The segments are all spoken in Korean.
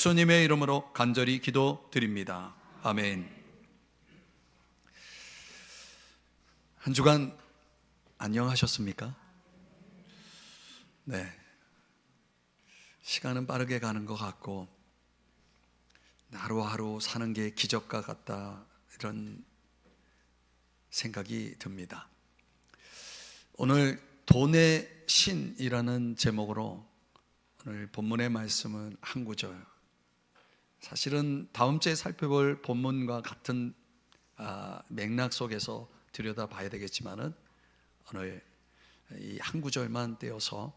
예수님의 이름으로 간절히 기도드립니다. 아멘. 한 주간 안녕하셨습니까? 네. 시간은 빠르게 가는 것 같고 하루하루 사는 게 기적과 같다, 이런 생각이 듭니다. 오늘 돈의 신이라는 제목으로 오늘 본문의 말씀은 한 구절, 사실은 다음 주에 살펴볼 본문과 같은 맥락 속에서 들여다봐야 되겠지만은 오늘 이 한 구절만 떼어서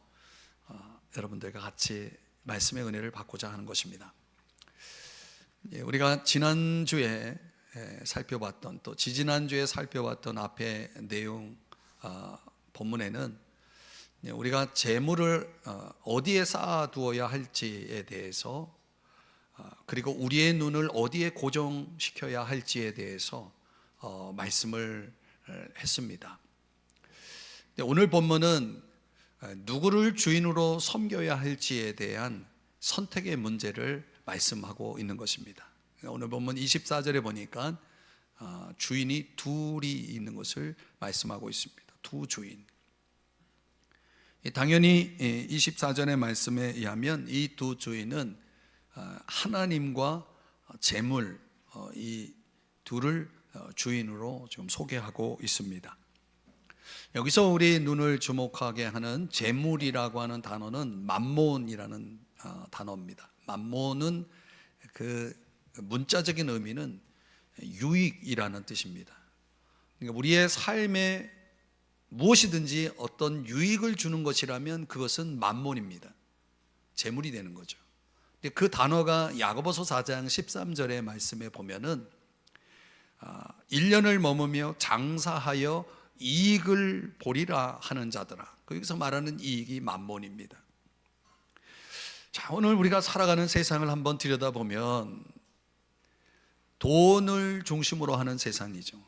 여러분들과 같이 말씀의 은혜를 받고자 하는 것입니다. 우리가 지난주에 살펴봤던, 또 지지난주에 살펴봤던 앞의 내용, 본문에는 우리가 재물을 어디에 쌓아두어야 할지에 대해서, 그리고 우리의 눈을 어디에 고정시켜야 할지에 대해서 말씀을 했습니다. 오늘 본문은 누구를 주인으로 섬겨야 할지에 대한 선택의 문제를 말씀하고 있는 것입니다. 오늘 본문 24절에 보니까 주인이 둘이 있는 것을 말씀하고 있습니다. 두 주인. 당연히 24절의 말씀에 의하면 이 두 주인은 하나님과 재물, 이 둘을 주인으로 지금 소개하고 있습니다. 여기서 우리 눈을 주목하게 하는 재물이라고 하는 단어는 맘몬이라는 단어입니다. 맘몬은 그 문자적인 의미는 유익이라는 뜻입니다. 그러니까 우리의 삶에 무엇이든지 어떤 유익을 주는 것이라면 그것은 맘몬입니다. 재물이 되는 거죠. 그 단어가 야고보서 4장 13절의 말씀에 보면은 1년을 머무며 장사하여 이익을 보리라 하는 자들아, 거기서 말하는 이익이 맘몬입니다. 자, 오늘 우리가 살아가는 세상을 한번 들여다보면 돈을 중심으로 하는 세상이죠.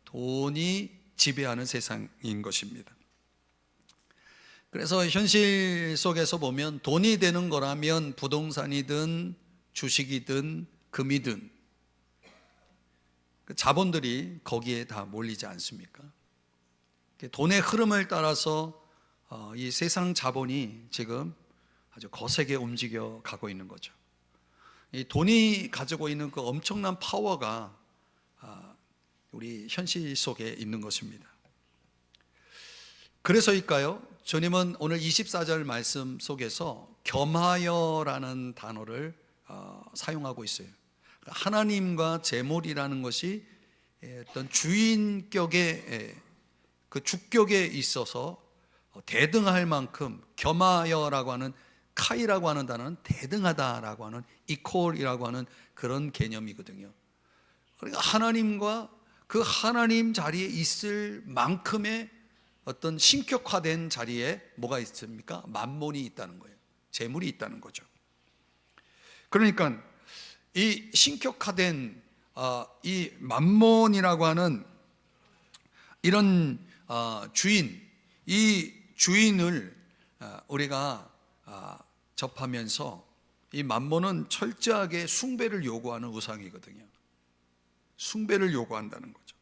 돈이 지배하는 세상인 것입니다. 그래서 현실 속에서 보면 돈이 되는 거라면 부동산이든 주식이든 금이든 자본들이 거기에 다 몰리지 않습니까? 돈의 흐름을 따라서 이 세상 자본이 지금 아주 거세게 움직여 가고 있는 거죠. 이 돈이 가지고 있는 그 엄청난 파워가 우리 현실 속에 있는 것입니다. 그래서일까요? 주님은 오늘 24절 말씀 속에서 겸하여라는 단어를 사용하고 있어요. 하나님과 재물이라는 것이 어떤 주인격의 그 주격에 있어서 대등할 만큼, 겸하여라고 하는 카이라고 하는 단어는 대등하다라고 하는, 이퀄이라고 하는 그런 개념이거든요. 그러니까 하나님과 그 하나님 자리에 있을 만큼의 어떤 신격화된 자리에 뭐가 있습니까? 맘몬이 있다는 거예요. 재물이 있다는 거죠. 그러니까 이 신격화된 이 맘몬이라고 하는 이런 주인, 이 주인을 우리가 접하면서, 이 맘몬은 철저하게 숭배를 요구하는 우상이거든요. 숭배를 요구한다는 거죠.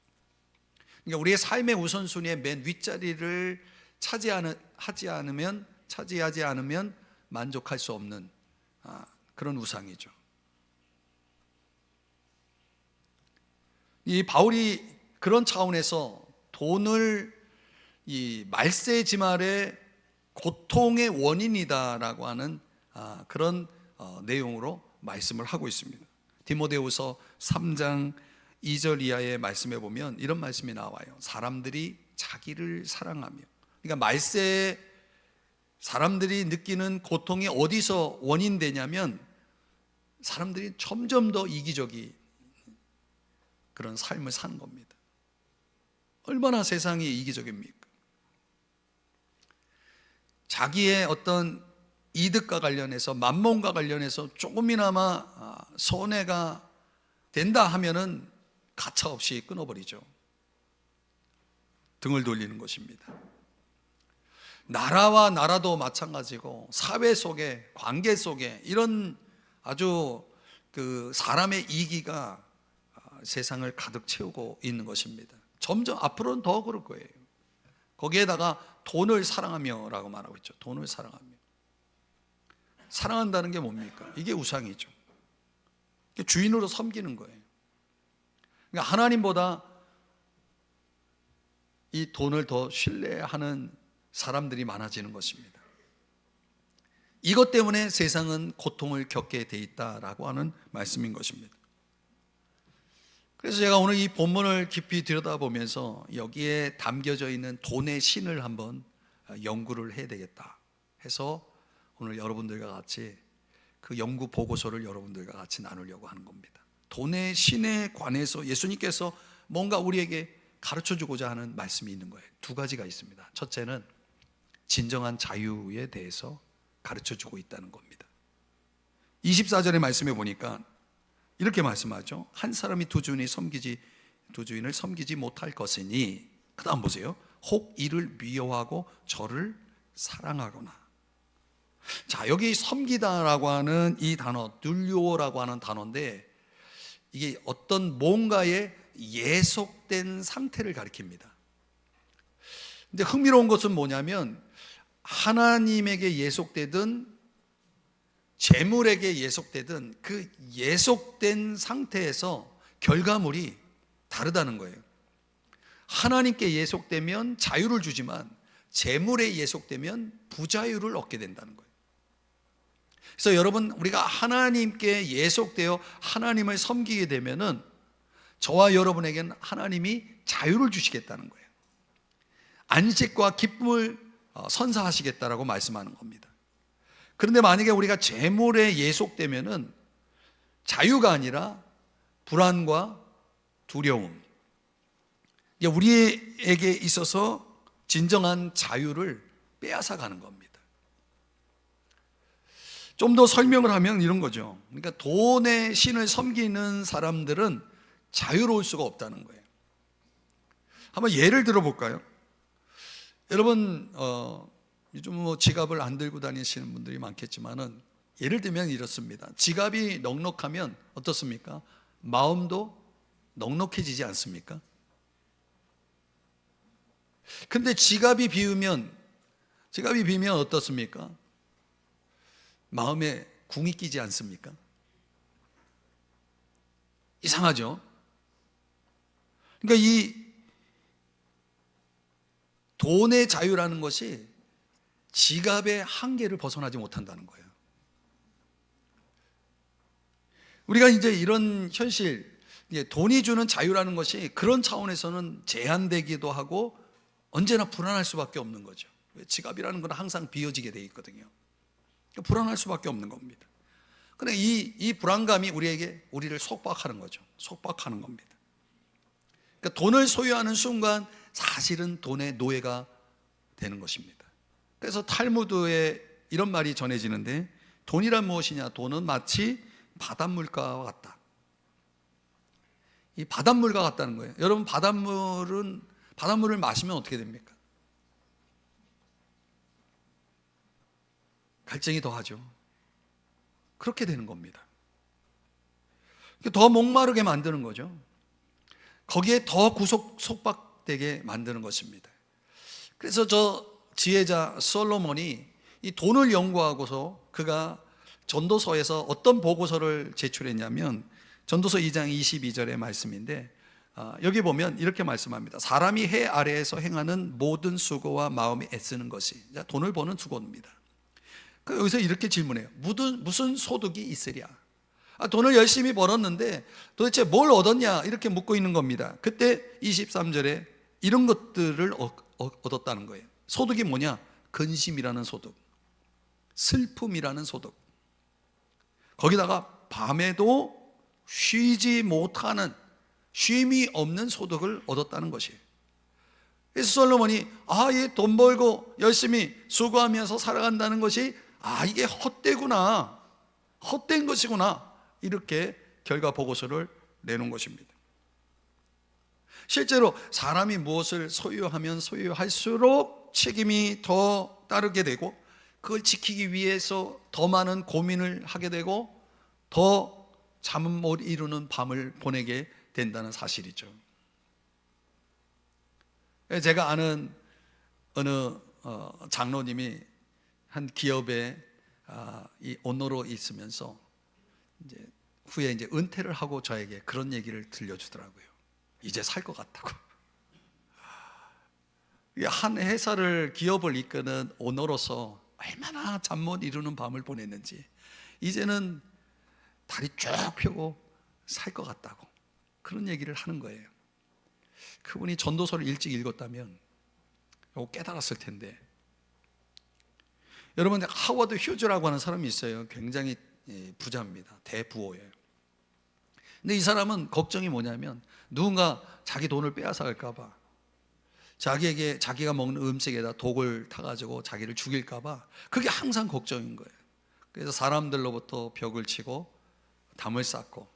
그러니까 우리의 삶의 우선순위의 맨 윗자리를 차지하지 않으면 만족할 수 없는 그런 우상이죠. 이 바울이 그런 차원에서 돈을 이 말세지말의 고통의 원인이다라고 하는 그런 내용으로 말씀을 하고 있습니다. 디모데후서 3장 2절 이하의 말씀에 보면 이런 말씀이 나와요. 사람들이 자기를 사랑하며, 그러니까 말세에 사람들이 느끼는 고통이 어디서 원인되냐면 사람들이 점점 더 이기적인 그런 삶을 사는 겁니다. 얼마나 세상이 이기적입니까? 자기의 어떤 이득과 관련해서, 만몬과 관련해서 조금이나마 손해가 된다 하면은 가차없이 끊어버리죠. 등을 돌리는 것입니다. 나라와 나라도 마찬가지고 사회 속에, 관계 속에 이런 아주 그 사람의 이기가 세상을 가득 채우고 있는 것입니다. 점점 앞으로는 더 그럴 거예요. 거기에다가 돈을 사랑하며라고 말하고 있죠. 돈을 사랑하며. 사랑한다는 게 뭡니까? 이게 우상이죠. 주인으로 섬기는 거예요. 그러니까 하나님보다 이 돈을 더 신뢰하는 사람들이 많아지는 것입니다. 이것 때문에 세상은 고통을 겪게 돼 있다라고 하는 말씀인 것입니다. 그래서 제가 오늘 이 본문을 깊이 들여다보면서 여기에 담겨져 있는 돈의 신을 한번 연구를 해야 되겠다 해서 오늘 여러분들과 같이 그 연구 보고서를 여러분들과 같이 나누려고 하는 겁니다. 돈의 신에 관해서 예수님께서 뭔가 우리에게 가르쳐주고자 하는 말씀이 있는 거예요. 두 가지가 있습니다. 첫째는 진정한 자유에 대해서 가르쳐주고 있다는 겁니다. 24절의 말씀에 보니까 이렇게 말씀하죠. 한 사람이 두 주인을 섬기지 못할 것이니, 그 다음 보세요. 혹 이를 미워하고 저를 사랑하거나. 자, 여기 섬기다라고 하는 이 단어, 눌료라고 하는 단어인데 이게 어떤 뭔가의 예속된 상태를 가리킵니다. 근데 흥미로운 것은 뭐냐면 하나님에게 예속되든 재물에게 예속되든 그 예속된 상태에서 결과물이 다르다는 거예요. 하나님께 예속되면 자유를 주지만 재물에 예속되면 부자유를 얻게 된다는 거예요. 그래서 여러분, 우리가 하나님께 예속되어 하나님을 섬기게 되면은 저와 여러분에게는 하나님이 자유를 주시겠다는 거예요. 안식과 기쁨을 선사하시겠다라고 말씀하는 겁니다. 그런데 만약에 우리가 재물에 예속되면은 자유가 아니라 불안과 두려움, 우리에게 있어서 진정한 자유를 빼앗아 가는 겁니다. 좀 더 설명을 하면 이런 거죠. 그러니까 돈의 신을 섬기는 사람들은 자유로울 수가 없다는 거예요. 한번 예를 들어 볼까요? 여러분, 요즘 뭐 지갑을 안 들고 다니시는 분들이 많겠지만은 예를 들면 이렇습니다. 지갑이 넉넉하면 어떻습니까? 마음도 넉넉해지지 않습니까? 근데 지갑이 비우면 어떻습니까? 마음에 궁이 끼지 않습니까? 이상하죠? 그러니까 이 돈의 자유라는 것이 지갑의 한계를 벗어나지 못한다는 거예요. 우리가 이제 이런 현실, 돈이 주는 자유라는 것이 그런 차원에서는 제한되기도 하고 언제나 불안할 수밖에 없는 거죠. 지갑이라는 건 항상 비어지게 돼 있거든요. 불안할 수밖에 없는 겁니다. 그런데 이 불안감이 우리를 속박하는 거죠. 속박하는 겁니다. 그러니까 돈을 소유하는 순간 사실은 돈의 노예가 되는 것입니다. 그래서 탈무드에 이런 말이 전해지는데, 돈이란 무엇이냐? 돈은 마치 바닷물과 같다. 이 바닷물과 같다는 거예요. 여러분, 바닷물을 마시면 어떻게 됩니까? 갈증이 더하죠. 그렇게 되는 겁니다. 더 목마르게 만드는 거죠. 거기에 더 속박되게 만드는 것입니다. 그래서 저 지혜자 솔로몬이 이 돈을 연구하고서 그가 전도서에서 어떤 보고서를 제출했냐면 전도서 2장 22절의 말씀인데, 여기 보면 이렇게 말씀합니다. 사람이 해 아래에서 행하는 모든 수고와 마음이 애쓰는 것이, 돈을 버는 수고입니다. 여기서 이렇게 질문해요. 무슨 소득이 있으랴? 돈을 열심히 벌었는데 도대체 뭘 얻었냐? 이렇게 묻고 있는 겁니다. 그때 23절에 이런 것들을 얻었다는 거예요. 소득이 뭐냐? 근심이라는 소득, 슬픔이라는 소득, 거기다가 밤에도 쉬지 못하는, 쉼이 없는 소득을 얻었다는 것이에요. 그래서 솔로몬이 이 돈 벌고 열심히 수고하면서 살아간다는 것이 이게 헛되구나, 헛된 것이구나, 이렇게 결과 보고서를 내놓은 것입니다. 실제로 사람이 무엇을 소유하면 소유할수록 책임이 더 따르게 되고 그걸 지키기 위해서 더 많은 고민을 하게 되고 더 잠 못 이루는 밤을 보내게 된다는 사실이죠. 제가 아는 어느 장로님이 한 기업에 이 오너로 있으면서 후에 이제 은퇴를 하고 저에게 그런 얘기를 들려주더라고요. 이제 살 것 같다고. 한 회사를, 기업을 이끄는 오너로서 얼마나 잠 못 이루는 밤을 보냈는지 이제는 다리 쭉 펴고 살 것 같다고 그런 얘기를 하는 거예요. 그분이 전도서를 일찍 읽었다면 이거 깨달았을 텐데. 여러분, 하워드 휴즈라고 하는 사람이 있어요. 굉장히 부자입니다. 대부호예요. 근데 이 사람은 걱정이 뭐냐면 누군가 자기 돈을 빼앗아 갈까 봐, 자기에게 자기가 먹는 음식에다 독을 타가지고 자기를 죽일까 봐 그게 항상 걱정인 거예요. 그래서 사람들로부터 벽을 치고 담을 쌓고,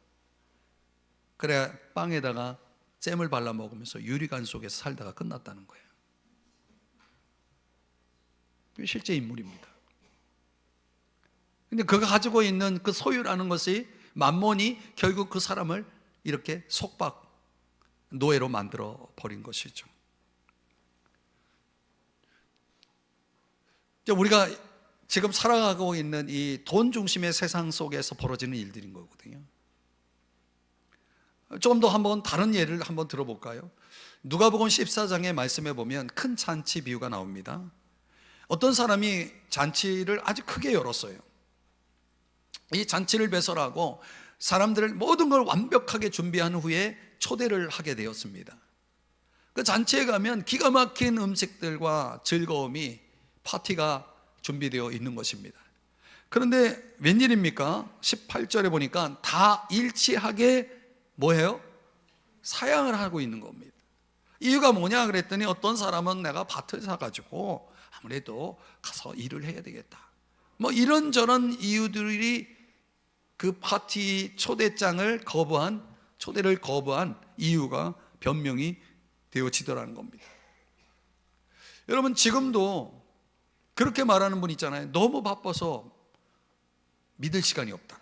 그래 빵에다가 잼을 발라 먹으면서 유리관 속에서 살다가 끝났다는 거예요. 실제 인물입니다. 근데 그가 가지고 있는 그 소유라는 것이, 만몬이 결국 그 사람을 이렇게 속박, 노예로 만들어 버린 것이죠. 우리가 지금 살아가고 있는 이 돈 중심의 세상 속에서 벌어지는 일들인 거거든요. 좀 더 한번 다른 예를 한번 들어볼까요? 누가복음 14장의 말씀에 보면 큰 잔치 비유가 나옵니다. 어떤 사람이 잔치를 아주 크게 열었어요. 이 잔치를 배설하고 사람들을 모든 걸 완벽하게 준비한 후에 초대를 하게 되었습니다. 그 잔치에 가면 기가 막힌 음식들과 즐거움이, 파티가 준비되어 있는 것입니다. 그런데 웬일입니까? 18절에 보니까 다 일치하게 뭐예요? 사양을 하고 있는 겁니다. 이유가 뭐냐 그랬더니 어떤 사람은 내가 밭을 사가지고 아무래도 가서 일을 해야 되겠다, 뭐 이런저런 이유들이 그 파티 초대장을 거부한, 초대를 거부한 이유가 변명이 되어지더라는 겁니다. 여러분, 지금도 그렇게 말하는 분 있잖아요. 너무 바빠서 믿을 시간이 없다,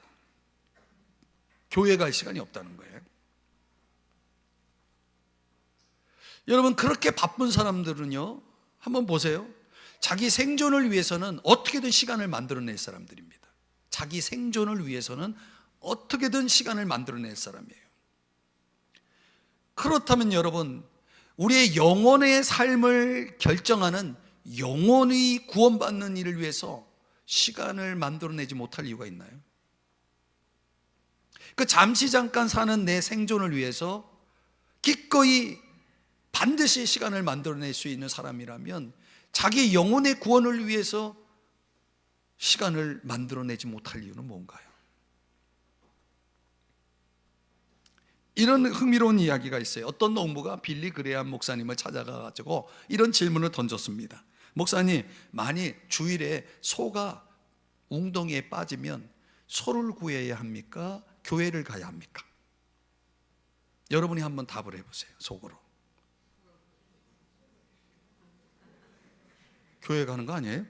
교회 갈 시간이 없다는 거예요. 여러분, 그렇게 바쁜 사람들은요, 한번 보세요. 자기 생존을 위해서는 어떻게든 시간을 만들어낼 사람들입니다. 자기 생존을 위해서는 어떻게든 시간을 만들어낼 사람이에요. 그렇다면 여러분, 우리의 영혼의 삶을 결정하는, 영혼이 구원받는 일을 위해서 시간을 만들어내지 못할 이유가 있나요? 그 잠시 잠깐 사는 내 생존을 위해서 기꺼이 반드시 시간을 만들어낼 수 있는 사람이라면 자기 영혼의 구원을 위해서 시간을 만들어내지 못할 이유는 뭔가요? 이런 흥미로운 이야기가 있어요. 어떤 농부가 빌리 그레암 목사님을 찾아가가지고 이런 질문을 던졌습니다. 목사님, 만일 주일에 소가 웅덩이에 빠지면 소를 구해야 합니까? 교회를 가야 합니까? 여러분이 한번 답을 해보세요. 속으로. 교회 가는 거 아니에요?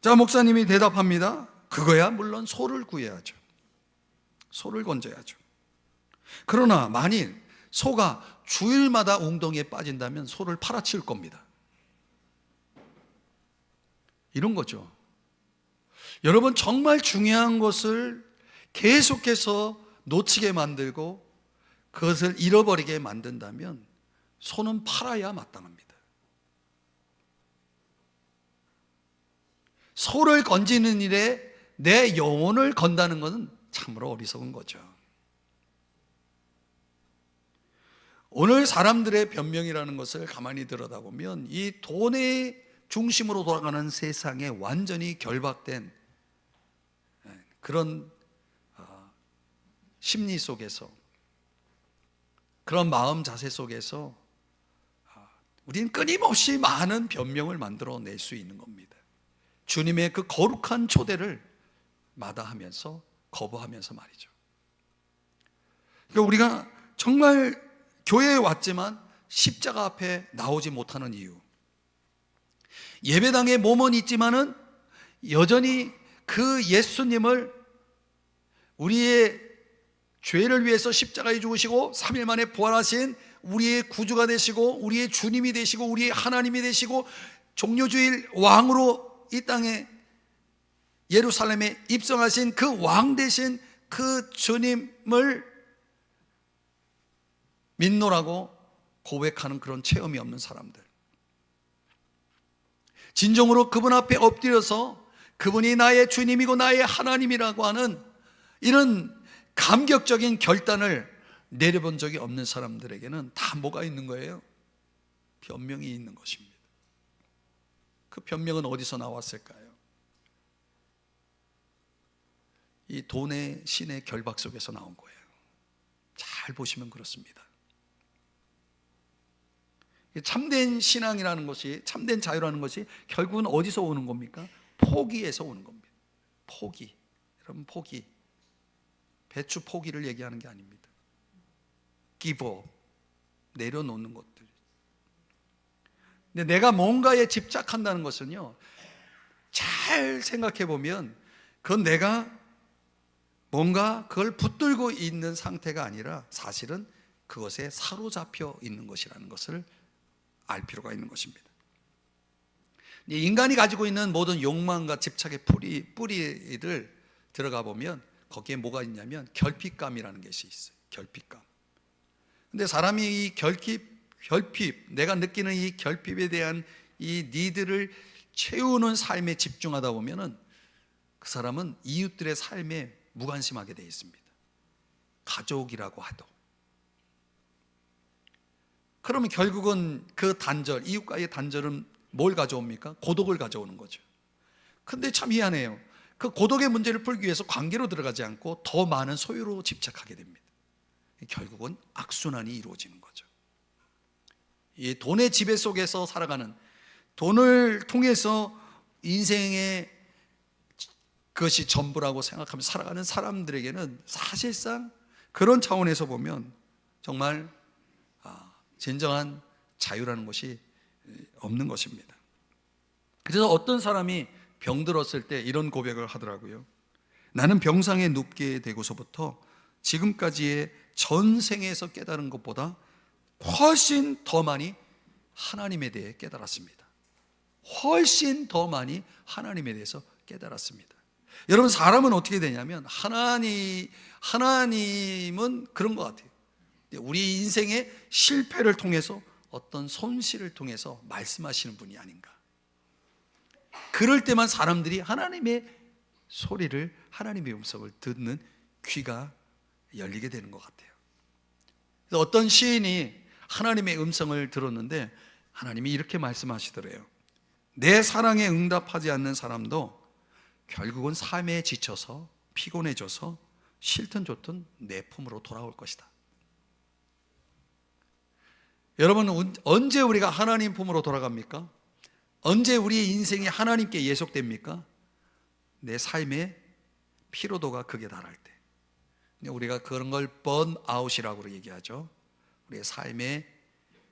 자, 목사님이 대답합니다. 그거야 물론 소를 구해야죠. 소를 건져야죠. 그러나 만일 소가 주일마다 웅덩이에 빠진다면 소를 팔아치울 겁니다. 이런 거죠. 여러분, 정말 중요한 것을 계속해서 놓치게 만들고 그것을 잃어버리게 만든다면 소는 팔아야 마땅합니다. 소를 건지는 일에 내 영혼을 건다는 것은 참으로 어리석은 거죠. 오늘 사람들의 변명이라는 것을 가만히 들여다보면 이 돈의 중심으로 돌아가는 세상에 완전히 결박된 그런 심리 속에서, 그런 마음 자세 속에서 우리는 끊임없이 많은 변명을 만들어낼 수 있는 겁니다. 주님의 그 거룩한 초대를 마다하면서, 거부하면서 말이죠. 그러니까 우리가 정말 교회에 왔지만 십자가 앞에 나오지 못하는 이유, 예배당에 몸은 있지만은 여전히 그 예수님을 우리의 죄를 위해서 십자가에 죽으시고 3일 만에 부활하신 우리의 구주가 되시고 우리의 주님이 되시고 우리의 하나님이 되시고 종려주일 왕으로 이 땅에 예루살렘에 입성하신 그 왕 되신 그 주님을 믿노라고 고백하는 그런 체험이 없는 사람들, 진정으로 그분 앞에 엎드려서 그분이 나의 주님이고 나의 하나님이라고 하는 이런 감격적인 결단을 내려본 적이 없는 사람들에게는 다 뭐가 있는 거예요? 변명이 있는 것입니다. 그 변명은 어디서 나왔을까요? 이 돈의 신의 결박 속에서 나온 거예요. 잘 보시면 그렇습니다. 참된 신앙이라는 것이, 참된 자유라는 것이 결국은 어디서 오는 겁니까? 포기에서 오는 겁니다. 포기. 여러분, 포기. 배추 포기를 얘기하는 게 아닙니다. give up. 내려놓는 것들. 근데 내가 뭔가에 집착한다는 것은요, 잘 생각해 보면 그건 내가 뭔가 그걸 붙들고 있는 상태가 아니라 사실은 그것에 사로잡혀 있는 것이라는 것을 알 필요가 있는 것입니다. 인간이 가지고 있는 모든 욕망과 집착의 뿌리를 들어가 보면 거기에 뭐가 있냐면 결핍감이라는 것이 있어요. 결핍감. 근데 사람이 이 결핍, 내가 느끼는 이 결핍에 대한 이 니드를 채우는 삶에 집중하다 보면은 그 사람은 이웃들의 삶에 무관심하게 되어 있습니다. 가족이라고 하도. 그러면 결국은 그 단절, 이웃과의 단절은 뭘 가져옵니까? 고독을 가져오는 거죠. 근데 참 희한해요. 그 고독의 문제를 풀기 위해서 관계로 들어가지 않고 더 많은 소유로 집착하게 됩니다. 결국은 악순환이 이루어지는 거죠. 이 돈의 지배 속에서 살아가는, 돈을 통해서 인생의 그것이 전부라고 생각하면서 살아가는 사람들에게는 사실상 그런 차원에서 보면 정말 진정한 자유라는 것이 없는 것입니다. 그래서 어떤 사람이 병들었을 때 이런 고백을 하더라고요. 나는 병상에 눕게 되고서부터 지금까지의 전생에서 깨달은 것보다 훨씬 더 많이 하나님에 대해 깨달았습니다. 훨씬 더 많이 하나님에 대해서 깨달았습니다. 여러분, 사람은 어떻게 되냐면 하나님은 그런 것 같아요. 우리 인생의 실패를 통해서 어떤 손실을 통해서 말씀하시는 분이 아닌가. 그럴 때만 사람들이 하나님의 소리를, 하나님의 음성을 듣는 귀가 열리게 되는 것 같아요. 그래서 어떤 시인이 하나님의 음성을 들었는데 하나님이 이렇게 말씀하시더래요. 내 사랑에 응답하지 않는 사람도 결국은 삶에 지쳐서 피곤해져서 싫든 좋든 내 품으로 돌아올 것이다. 여러분, 언제 우리가 하나님 품으로 돌아갑니까? 언제 우리의 인생이 하나님께 예속됩니까? 내 삶의 피로도가 극에 달할 때. 우리가 그런 걸 번아웃이라고 얘기하죠. 우리의 삶의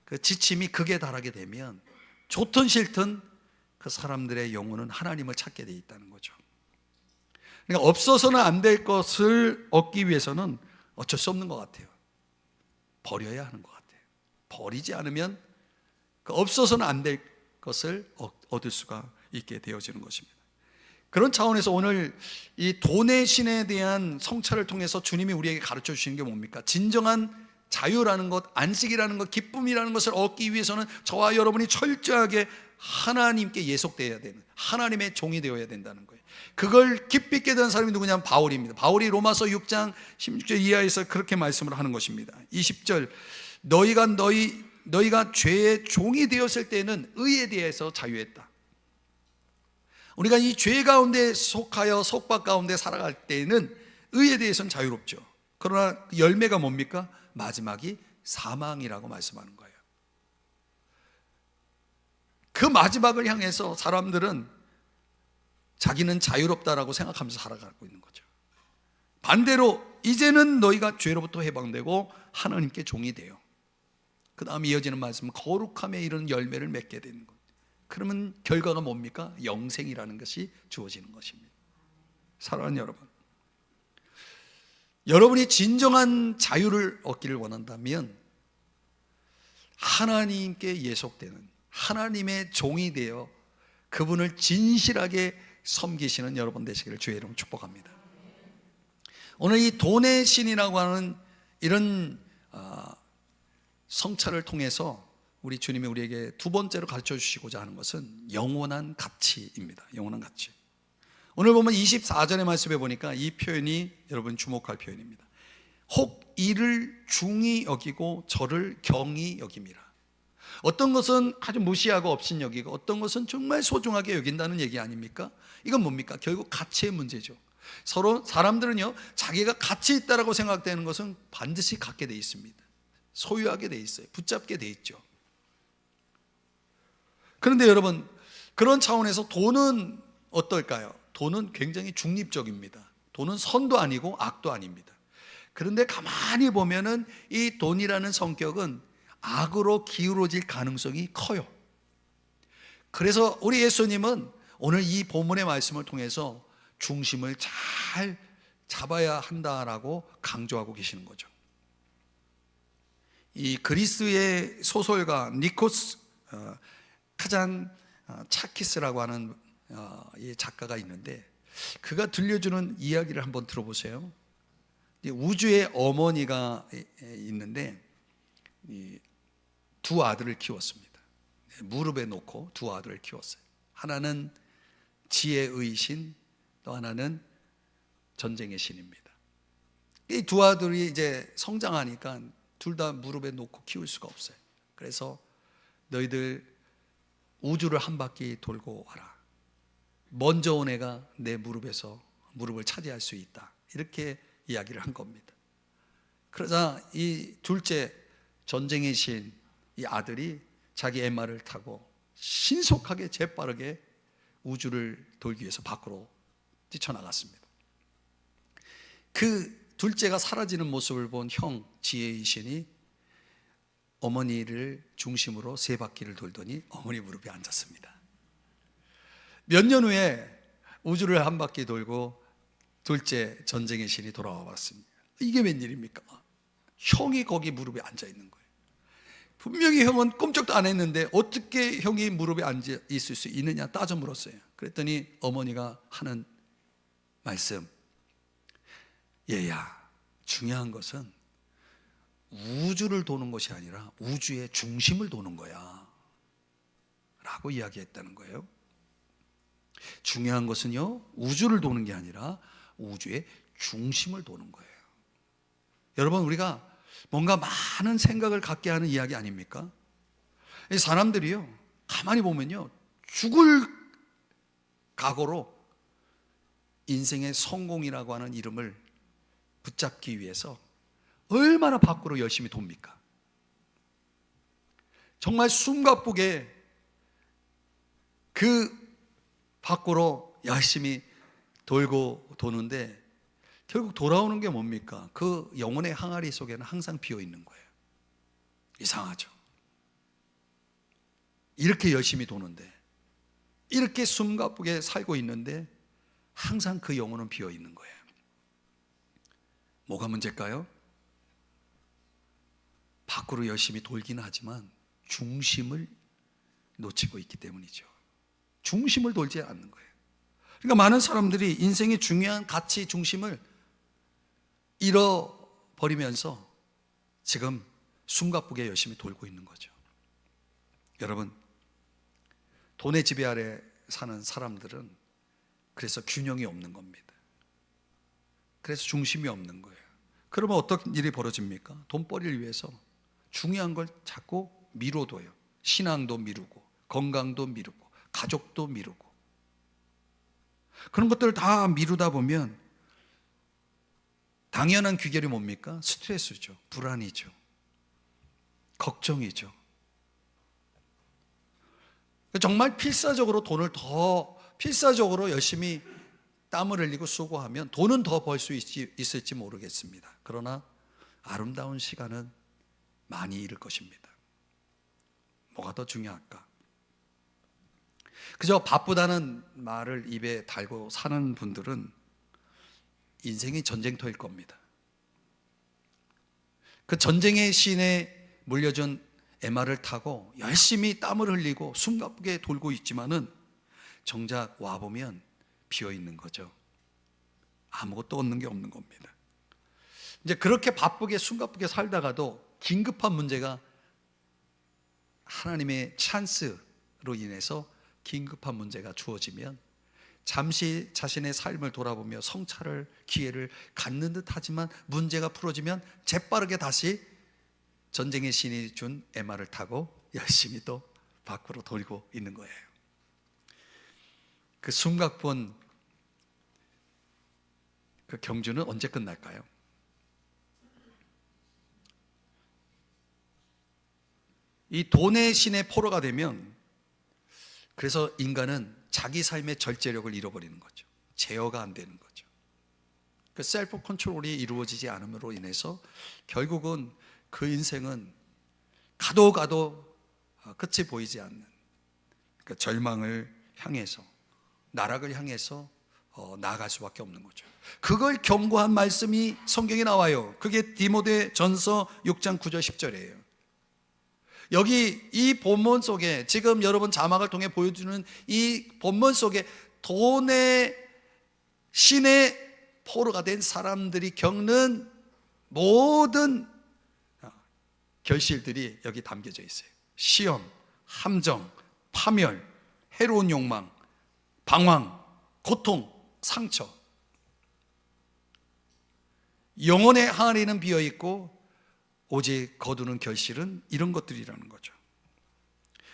그 지침이 극에 달하게 되면 좋든 싫든 그 사람들의 영혼은 하나님을 찾게 돼 있다는 거죠. 그러니까 없어서는 안 될 것을 얻기 위해서는 어쩔 수 없는 것 같아요. 버려야 하는 것 같아요. 버리지 않으면 그 없어서는 안 될 것을 얻을 수가 있게 되어지는 것입니다. 그런 차원에서 오늘 이 돈의 신에 대한 성찰을 통해서 주님이 우리에게 가르쳐 주시는 게 뭡니까? 진정한 자유라는 것, 안식이라는 것, 기쁨이라는 것을 얻기 위해서는 저와 여러분이 철저하게 하나님께 예속되어야 되는, 하나님의 종이 되어야 된다는 거예요. 그걸 깊이 깨달은 사람이 누구냐면 바울입니다. 바울이 로마서 6장 16절 이하에서 그렇게 말씀을 하는 것입니다. 20절, 너희가 죄의 종이 되었을 때는 의에 대해서 자유했다. 우리가 이 죄 가운데 속하여 속박 가운데 살아갈 때는 의에 대해서는 자유롭죠. 그러나 열매가 뭡니까? 마지막이 사망이라고 말씀하는 거예요. 그 마지막을 향해서 사람들은 자기는 자유롭다라고 생각하면서 살아가고 있는 거죠. 반대로 이제는 너희가 죄로부터 해방되고 하나님께 종이 돼요. 그 다음 이어지는 말씀은 거룩함에 이르는 열매를 맺게 되는 것. 그러면 결과가 뭡니까? 영생이라는 것이 주어지는 것입니다. 사랑하는 여러분, 여러분이 진정한 자유를 얻기를 원한다면 하나님께 예속되는 하나님의 종이 되어 그분을 진실하게 섬기시는 여러분 되시기를 주의 이름으로 축복합니다. 오늘 이 돈의 신이라고 하는 이런 성찰을 통해서 우리 주님이 우리에게 두 번째로 가르쳐 주시고자 하는 것은 영원한 가치입니다. 영원한 가치. 오늘 보면 24절의 말씀에 보니까 이 표현이 여러분 주목할 표현입니다. 혹 이를 중히 여기고 저를 경히 여김이라. 어떤 것은 아주 무시하고 업신여기고 어떤 것은 정말 소중하게 여긴다는 얘기 아닙니까? 이건 뭡니까? 결국 가치의 문제죠. 서로 사람들은요, 자기가 가치 있다라고 생각되는 것은 반드시 갖게 돼 있습니다. 소유하게 돼 있어요. 붙잡게 돼 있죠. 그런데 여러분, 그런 차원에서 돈은 어떨까요? 돈은 굉장히 중립적입니다. 돈은 선도 아니고 악도 아닙니다. 그런데 가만히 보면은 이 돈이라는 성격은 악으로 기울어질 가능성이 커요. 그래서 우리 예수님은 오늘 이 본문의 말씀을 통해서 중심을 잘 잡아야 한다라고 강조하고 계시는 거죠. 이 그리스의 소설가 니코스 카잔차키스라고 하는 이 작가가 있는데, 그가 들려주는 이야기를 한번 들어보세요. 우주의 어머니가 있는데 두 아들을 키웠습니다. 무릎에 놓고 두 아들을 키웠어요. 하나는 지혜의 신, 또 하나는 전쟁의 신입니다. 이 두 아들이 이제 성장하니까 둘 다 무릎에 놓고 키울 수가 없어요. 그래서 너희들 우주를 한 바퀴 돌고 와라. 먼저 온 애가 내 무릎에서 무릎을 차지할 수 있다. 이렇게 이야기를 한 겁니다. 그러자 이 둘째 전쟁의 신, 이 아들이 자기 엠마를 타고 신속하게 재빠르게 우주를 돌기 위해서 밖으로 뛰쳐나갔습니다. 그 둘째가 사라지는 모습을 본 형 지혜의 신이 어머니를 중심으로 세 바퀴를 돌더니 어머니 무릎에 앉았습니다. 몇 년 후에 우주를 한 바퀴 돌고 둘째 전쟁의 신이 돌아와 봤습니다. 이게 웬일입니까? 형이 거기 무릎에 앉아 있는 거예요. 분명히 형은 꼼짝도 안 했는데 어떻게 형이 무릎에 앉아 있을 수 있느냐 따져 물었어요. 그랬더니 어머니가 하는 말씀, 얘야, 중요한 것은 우주를 도는 것이 아니라 우주의 중심을 도는 거야 라고 이야기했다는 거예요. 중요한 것은요, 우주를 도는 게 아니라 우주의 중심을 도는 거예요. 여러분, 우리가 뭔가 많은 생각을 갖게 하는 이야기 아닙니까? 사람들이요, 가만히 보면요, 죽을 각오로 인생의 성공이라고 하는 이름을 붙잡기 위해서 얼마나 밖으로 열심히 돕니까? 정말 숨가쁘게 그 밖으로 열심히 돌고 도는데 결국 돌아오는 게 뭡니까? 그 영혼의 항아리 속에는 항상 비어 있는 거예요. 이상하죠? 이렇게 열심히 도는데, 이렇게 숨가쁘게 살고 있는데 항상 그 영혼은 비어 있는 거예요. 뭐가 문제일까요? 밖으로 열심히 돌기는 하지만 중심을 놓치고 있기 때문이죠. 중심을 돌지 않는 거예요. 그러니까 많은 사람들이 인생의 중요한 가치 중심을 잃어버리면서 지금 숨가쁘게 열심히 돌고 있는 거죠. 여러분, 돈의 지배 아래 사는 사람들은 그래서 균형이 없는 겁니다. 그래서 중심이 없는 거예요. 그러면 어떤 일이 벌어집니까? 돈벌이를 위해서 중요한 걸 자꾸 미뤄둬요. 신앙도 미루고, 건강도 미루고, 가족도 미루고. 그런 것들을 다 미루다 보면 당연한 귀결이 뭡니까? 스트레스죠. 불안이죠. 걱정이죠. 정말 필사적으로 돈을 더 필사적으로 열심히 땀을 흘리고 수고하면 돈은 더 벌 수 있을지 모르겠습니다. 그러나 아름다운 시간은 많이 잃을 것입니다. 뭐가 더 중요할까? 그저 바쁘다는 말을 입에 달고 사는 분들은 인생이 전쟁터일 겁니다. 그 전쟁의 신에 물려준 MR을 타고 열심히 땀을 흘리고 숨가쁘게 돌고 있지만은 정작 와보면 비어있는 거죠. 아무것도 얻는 게 없는 겁니다. 이제 그렇게 바쁘게 숨가쁘게 살다가도 긴급한 문제가 하나님의 찬스로 인해서 긴급한 문제가 주어지면 잠시 자신의 삶을 돌아보며 성찰을 기회를 갖는 듯 하지만 문제가 풀어지면 재빠르게 다시 전쟁의 신이 준 MR을 타고 열심히 또 밖으로 돌고 있는 거예요. 그 숨가쁜 그 경주는 언제 끝날까요? 이 돈의 신의 포로가 되면 그래서 인간은 자기 삶의 절제력을 잃어버리는 거죠. 제어가 안 되는 거죠. 그 셀프 컨트롤이 이루어지지 않음으로 인해서 결국은 그 인생은 가도 끝이 보이지 않는 그 절망을 향해서 나락을 향해서 나아갈 수밖에 없는 거죠. 그걸 경고한 말씀이 성경에 나와요. 그게 디모데전서 6장 9절 10절이에요. 여기 이 본문 속에 지금 여러분 자막을 통해 보여주는 이 본문 속에 돈의 신의 포로가 된 사람들이 겪는 모든 결실들이 여기 담겨져 있어요. 시험, 함정, 파멸, 해로운 욕망, 방황, 고통, 상처. 영혼의 항아리는 비어있고 오직 거두는 결실은 이런 것들이라는 거죠.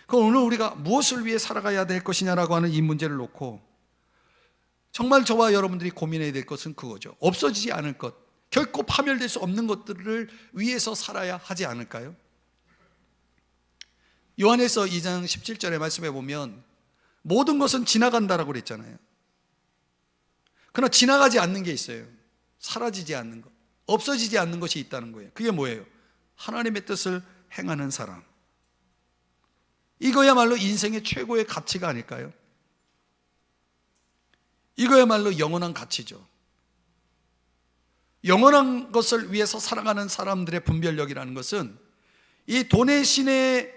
그럼 오늘 우리가 무엇을 위해 살아가야 될 것이냐라고 하는 이 문제를 놓고 정말 저와 여러분들이 고민해야 될 것은 그거죠. 없어지지 않을 것, 결코 파멸될 수 없는 것들을 위해서 살아야 하지 않을까요? 요한에서 2장 17절의 말씀에 보면 모든 것은 지나간다라고 그랬잖아요. 그러나 지나가지 않는 게 있어요. 사라지지 않는 것, 없어지지 않는 것이 있다는 거예요. 그게 뭐예요? 하나님의 뜻을 행하는 사람. 이거야말로 인생의 최고의 가치가 아닐까요? 이거야말로 영원한 가치죠. 영원한 것을 위해서 살아가는 사람들의 분별력이라는 것은 이 돈의 신의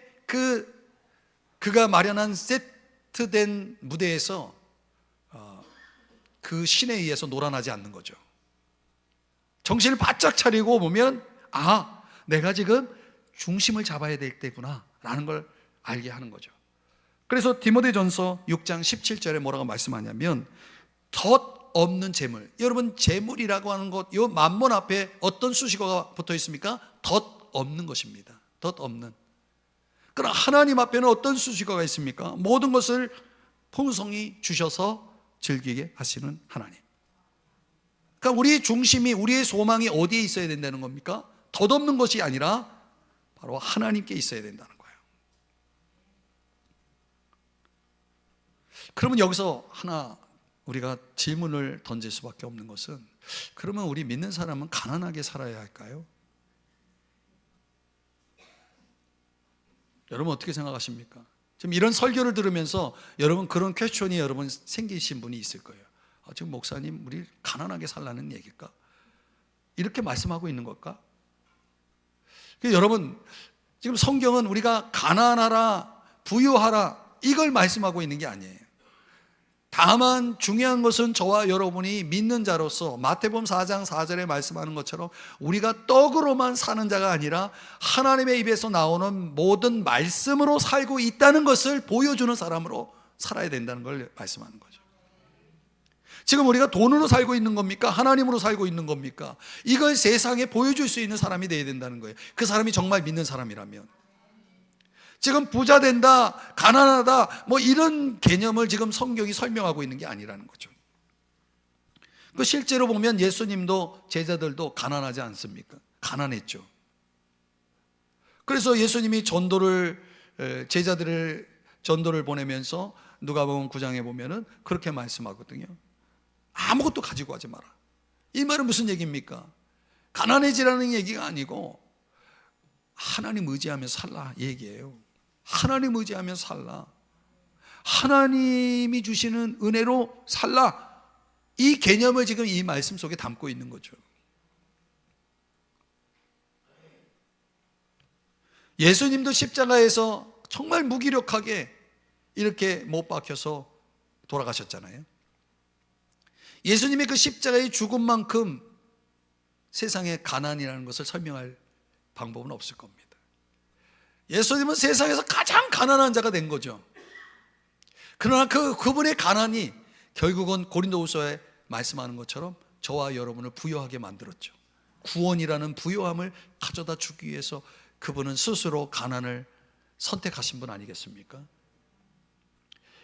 그가 마련한 세트된 무대에서 그 신에 의해서 놀아나지 않는 거죠. 정신을 바짝 차리고 보면 내가 지금 중심을 잡아야 될 때구나 라는 걸 알게 하는 거죠. 그래서 디모데전서 6장 17절에 뭐라고 말씀하냐면 덧 없는 재물. 여러분 재물이라고 하는 것, 이 만몬 앞에 어떤 수식어가 붙어 있습니까? 덧 없는 것입니다. 덧 없는. 그러나 하나님 앞에는 어떤 수식어가 있습니까? 모든 것을 풍성히 주셔서 즐기게 하시는 하나님. 그러니까 우리의 중심이, 우리의 소망이 어디에 있어야 된다는 겁니까? 덧없는 것이 아니라 바로 하나님께 있어야 된다는 거예요. 그러면 여기서 하나 우리가 질문을 던질 수밖에 없는 것은, 그러면 우리 믿는 사람은 가난하게 살아야 할까요? 여러분 어떻게 생각하십니까? 지금 이런 설교를 들으면서 여러분 그런 퀘스천이 여러분 생기신 분이 있을 거예요. 지금 목사님 우리 가난하게 살라는 얘기일까? 이렇게 말씀하고 있는 걸까? 여러분 지금 성경은 우리가 가난하라, 부유하라 이걸 말씀하고 있는 게 아니에요. 다만 중요한 것은 저와 여러분이 믿는 자로서 마태복음 4장 4절에 말씀하는 것처럼 우리가 떡으로만 사는 자가 아니라 하나님의 입에서 나오는 모든 말씀으로 살고 있다는 것을 보여주는 사람으로 살아야 된다는 걸 말씀하는 거죠. 지금 우리가 돈으로 살고 있는 겁니까? 하나님으로 살고 있는 겁니까? 이걸 세상에 보여줄 수 있는 사람이 되어야 된다는 거예요. 그 사람이 정말 믿는 사람이라면. 지금 부자 된다, 가난하다 이런 개념을 지금 성경이 설명하고 있는 게 아니라는 거죠. 그 실제로 보면 예수님도 제자들도 가난하지 않습니까? 가난했죠. 그래서 예수님이 제자들을 전도를 보내면서 누가복음 9장에 보면은 그렇게 말씀하거든요. 아무것도 가지고 가지 마라. 이 말은 무슨 얘기입니까? 가난해지라는 얘기가 아니고 하나님 의지하면서 살라 얘기예요. 하나님 의지하면서 살라. 하나님이 주시는 은혜로 살라. 이 개념을 지금 이 말씀 속에 담고 있는 거죠. 예수님도 십자가에서 정말 무기력하게 이렇게 못 박혀서 돌아가셨잖아요. 예수님의 그 십자가의 죽음만큼 세상의 가난이라는 것을 설명할 방법은 없을 겁니다. 예수님은 세상에서 가장 가난한 자가 된 거죠. 그러나 그분의 가난이 결국은 고린도후서에 말씀하는 것처럼 저와 여러분을 부유하게 만들었죠. 구원이라는 부유함을 가져다 주기 위해서 그분은 스스로 가난을 선택하신 분 아니겠습니까?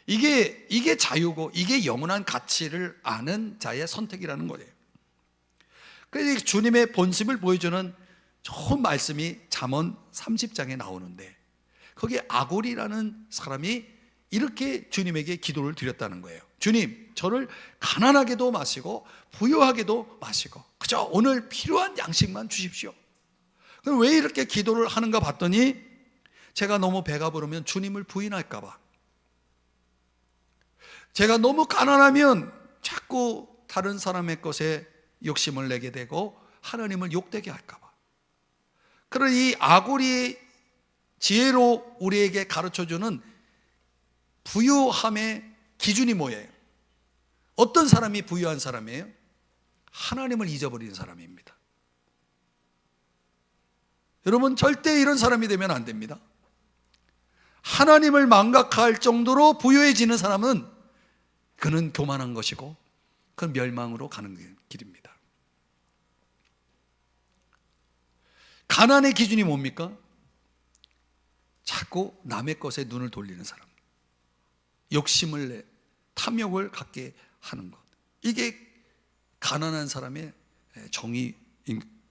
이게 자유고 이게 영원한 가치를 아는 자의 선택이라는 거예요. 그래서 주님의 본심을 보여주는 좋은 말씀이 잠언 30장에 나오는데, 거기에 아골이라는 사람이 이렇게 주님에게 기도를 드렸다는 거예요. 주님, 저를 가난하게도 마시고 부유하게도 마시고 그저 오늘 필요한 양식만 주십시오. 그럼 왜 이렇게 기도를 하는가 봤더니, 제가 너무 배가 부르면 주님을 부인할까 봐, 제가 너무 가난하면 자꾸 다른 사람의 것에 욕심을 내게 되고 하나님을 욕되게 할까 봐. 그러니 이 아골이 지혜로 우리에게 가르쳐주는 부유함의 기준이 뭐예요? 어떤 사람이 부유한 사람이에요? 하나님을 잊어버리는 사람입니다. 여러분, 절대 이런 사람이 되면 안 됩니다. 하나님을 망각할 정도로 부유해지는 사람은 그는 교만한 것이고 그건 멸망으로 가는 길입니다. 가난의 기준이 뭡니까? 자꾸 남의 것에 눈을 돌리는 사람, 욕심을 내 탐욕을 갖게 하는 것, 이게 가난한 사람의 정의인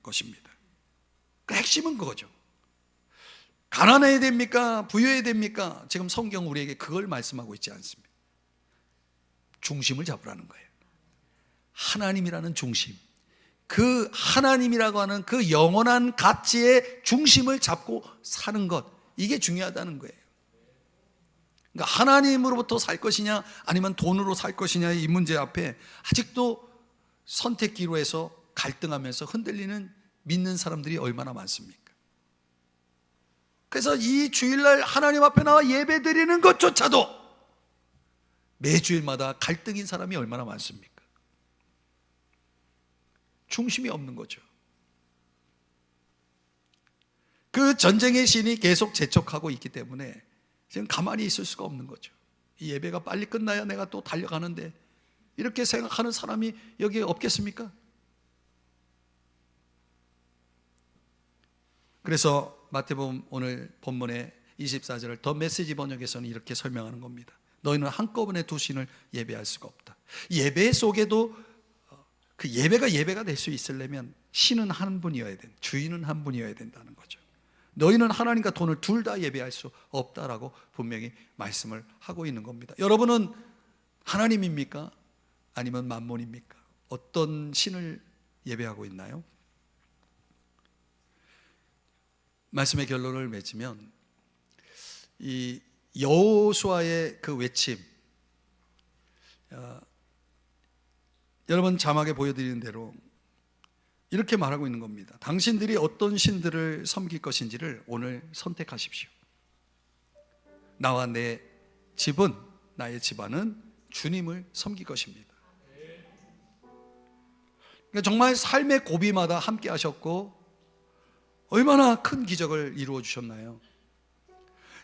것입니다. 그 핵심은 그거죠. 가난해야 됩니까? 부유해야 됩니까? 지금 성경 우리에게 그걸 말씀하고 있지 않습니다. 중심을 잡으라는 거예요. 하나님이라는 중심, 그 하나님이라고 하는 그 영원한 가치의 중심을 잡고 사는 것, 이게 중요하다는 거예요. 그러니까 하나님으로부터 살 것이냐 아니면 돈으로 살 것이냐, 이 문제 앞에 아직도 선택기로해서 갈등하면서 흔들리는 믿는 사람들이 얼마나 많습니까? 그래서 이 주일날 하나님 앞에 나와 예배 드리는 것조차도 매주일마다 갈등인 사람이 얼마나 많습니까? 중심이 없는 거죠. 그 전쟁의 신이 계속 재촉하고 있기 때문에 지금 가만히 있을 수가 없는 거죠. 이 예배가 빨리 끝나야 내가 또 달려가는데, 이렇게 생각하는 사람이 여기에 없겠습니까? 그래서 마태복음 오늘 본문의 24절을 더 메시지 번역에서는 이렇게 설명하는 겁니다. 너희는 한꺼번에 두 신을 예배할 수가 없다. 예배 속에도 그 예배가 될 수 있으려면 신은 한 분이어야 된다, 주인은 한 분이어야 된다는 거죠. 너희는 하나님과 돈을 둘 다 예배할 수 없다라고 분명히 말씀을 하고 있는 겁니다. 여러분은 하나님입니까? 아니면 만몬입니까? 어떤 신을 예배하고 있나요? 말씀의 결론을 맺으면, 이 여호수아의 그 외침, 여러분 자막에 보여드리는 대로 이렇게 말하고 있는 겁니다. 당신들이 어떤 신들을 섬길 것인지를 오늘 선택하십시오. 나와 내 집은, 나의 집안은 주님을 섬길 것입니다. 그러니까 정말 삶의 고비마다 함께 하셨고 얼마나 큰 기적을 이루어 주셨나요?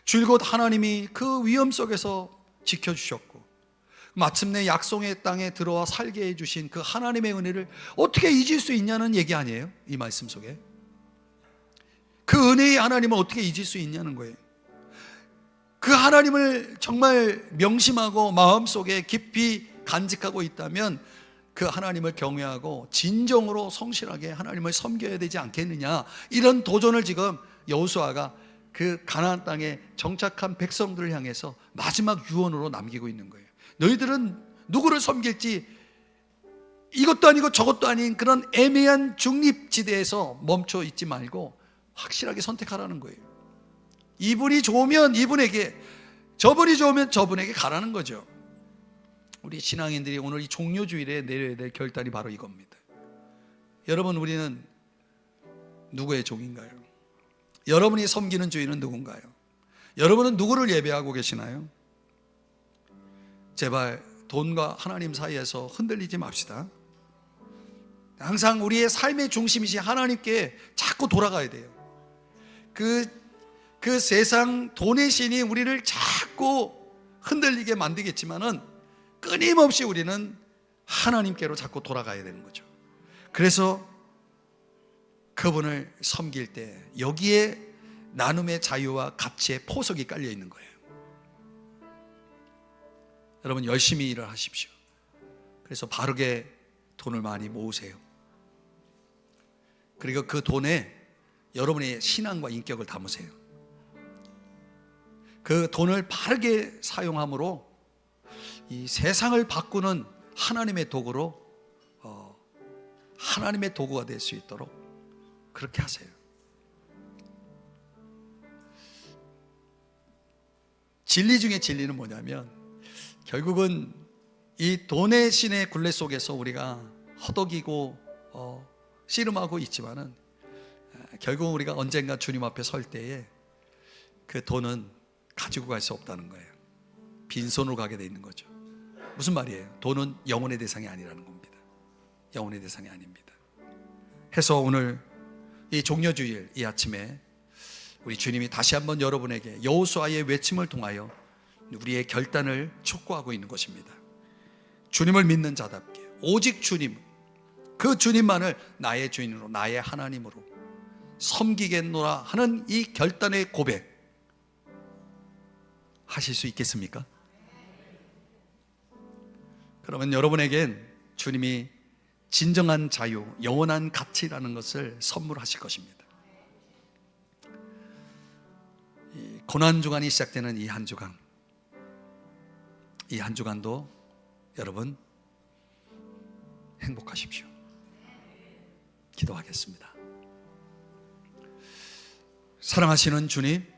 줄곧 하나님이 그 위험 속에서 지켜주셨고 마침내 약속의 땅에 들어와 살게 해주신 그 하나님의 은혜를 어떻게 잊을 수 있냐는 얘기 아니에요? 이 말씀 속에 그 은혜의 하나님을 어떻게 잊을 수 있냐는 거예요. 그 하나님을 정말 명심하고 마음속에 깊이 간직하고 있다면 그 하나님을 경외하고 진정으로 성실하게 하나님을 섬겨야 되지 않겠느냐, 이런 도전을 지금 여호수아가 그 가나안 땅에 정착한 백성들을 향해서 마지막 유언으로 남기고 있는 거예요. 너희들은 누구를 섬길지 이것도 아니고 저것도 아닌 그런 애매한 중립지대에서 멈춰 있지 말고 확실하게 선택하라는 거예요. 이분이 좋으면 이분에게, 저분이 좋으면 저분에게 가라는 거죠. 우리 신앙인들이 오늘 이 종료주일에 내려야 될 결단이 바로 이겁니다. 여러분, 우리는 누구의 종인가요? 여러분이 섬기는 주인은 누군가요? 여러분은 누구를 예배하고 계시나요? 제발 돈과 하나님 사이에서 흔들리지 맙시다. 항상 우리의 삶의 중심이신 하나님께 자꾸 돌아가야 돼요. 그 세상 돈의 신이 우리를 자꾸 흔들리게 만들겠지만은 끊임없이 우리는 하나님께로 자꾸 돌아가야 되는 거죠. 그래서 그분을 섬길 때 여기에 나눔의 자유와 가치의 포석이 깔려 있는 거예요. 여러분 열심히 일을 하십시오. 그래서 바르게 돈을 많이 모으세요. 그리고 그 돈에 여러분의 신앙과 인격을 담으세요. 그 돈을 바르게 사용함으로 이 세상을 바꾸는 하나님의 도구로 하나님의 도구가 될 수 있도록 그렇게 하세요. 진리 중에 진리는 뭐냐면 결국은 이 돈의 신의 굴레 속에서 우리가 허덕이고 씨름하고 있지만은 결국 우리가 언젠가 주님 앞에 설 때에 그 돈은 가지고 갈 수 없다는 거예요. 빈손으로 가게 돼 있는 거죠. 무슨 말이에요? 돈은 영혼의 대상이 아니라는 겁니다. 영혼의 대상이 아닙니다. 해서 오늘 이 종려주일 이 아침에 우리 주님이 다시 한번 여러분에게 여호수아의 외침을 통하여 우리의 결단을 촉구하고 있는 것입니다. 주님을 믿는 자답게 오직 주님, 그 주님만을 나의 주인으로 나의 하나님으로 섬기겠노라 하는 이 결단의 고백 하실 수 있겠습니까? 그러면 여러분에겐 주님이 진정한 자유, 영원한 가치라는 것을 선물하실 것입니다. 이 고난주간이 시작되는 이 한 주간, 이 한 주간도 여러분 행복하십시오. 기도하겠습니다. 사랑하시는 주님,